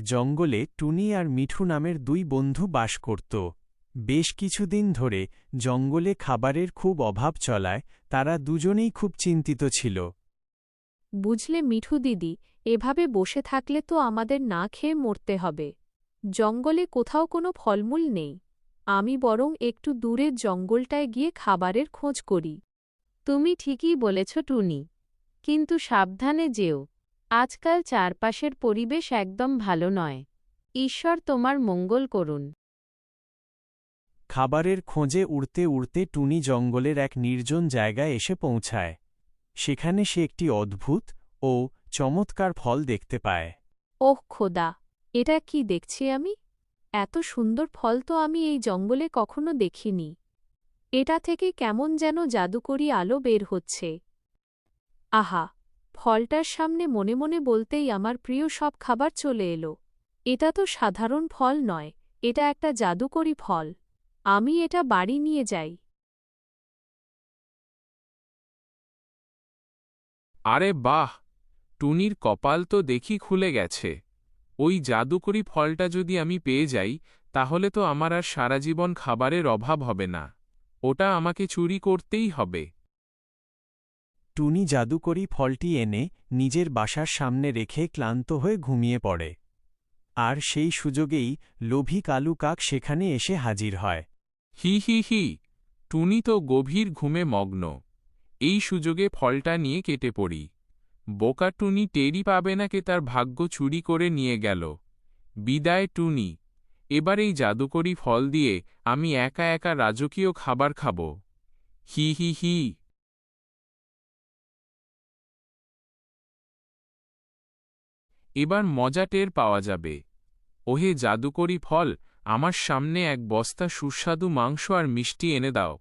জঙ্গলে টুনি আর মিঠু নামের দুই বন্ধু বাস করত। বেশ কিছুদিন ধরে জঙ্গলে খাবারের খুব অভাব চলায় তারা দুজনেই খুব চিন্তিত ছিল। বুঝলে মিঠু দিদি, এভাবে বসে থাকলে তো আমাদের না খেয়ে মরতে হবে। জঙ্গলে কোথাও কোনো ফলমূল নেই। আমি বরং একটু দূরের জঙ্গলটায় গিয়ে খাবারের খোঁজ করি। তুমি ঠিকই বলেছ টুনি, কিন্তু সাবধানে যেও। আজকাল চারপাশের পরিবেশ একদম ভালো নয়। ঈশ্বর তোমার মঙ্গল করুন। খাবারের খোঁজে উড়তে উড়তে টুনি জঙ্গলের এক নির্জন জায়গায় এসে পৌঁছায়। সেখানে সে একটি অদ্ভুত ও চমৎকার ফল দেখতে পায়। ওহ খোদা, এটা কি দেখছি আমি? এত সুন্দর ফল তো আমি এই জঙ্গলে কখনো দেখিনি। এটা থেকে কেমন যেন জাদুকরি আলো বের হচ্ছে। আহা, ফলটার সামনে মনে মনে বলতেই আমার প্রিয় সব খাবার চলে এলো। এটা তো সাধারণ ফল নয়, এটা একটা জাদুকরি ফল। আমি এটা বাড়ি নিয়ে যাই। আরে বাহ, টুনির কপাল তো দেখি খুলে গেছে। ওই জাদুকরি ফলটা যদি আমি পেয়ে যাই, তাহলে তো আমার আর সারা জীবন খাবারের অভাব হবে না। ওটা আমাকে চুরি করতেই হবে। টুনি জাদুকরি ফলটি এনে নিজের বাসার সামনে রেখে ক্লান্ত হয়ে ঘুমিয়ে পড়ে। আর সেই সুযোগেই লোভী কালু কাক সেখানে এসে হাজির হয়। হি হি হি, টুনি তো গভীর ঘুমে মগ্ন। এই সুযোগে ফলটা নিয়ে কেটে পড়ি। বোকা টুনি টেরই পাবে না কে তার ভাগ্য চুরি করে নিয়ে গেল। বিদায় টুনি, এবার এই জাদুকরি ফল দিয়ে আমি একা একা রাজকীয় খাবার খাব। হি হি হি। এবার মজা টের পাওয়া যাবে। ওহে জাদুকরি ফল, আমার সামনে এক বস্তা সুস্বাদু মাংস আর মিষ্টি এনে দাও।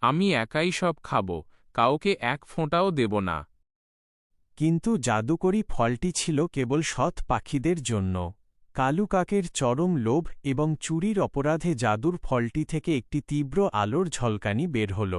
আমি একাই সব খাব, কাউকে এক ফোঁটাও দেব না। কিন্তু জাদুকরি ফলটি ছিল কেবল সৎ পাখিদের জন্য। কালু কাকের চরম লোভ এবং চুরির অপরাধে জাদুর ফলটি থেকে একটি তীব্র আলোর ঝলকানি বের হল।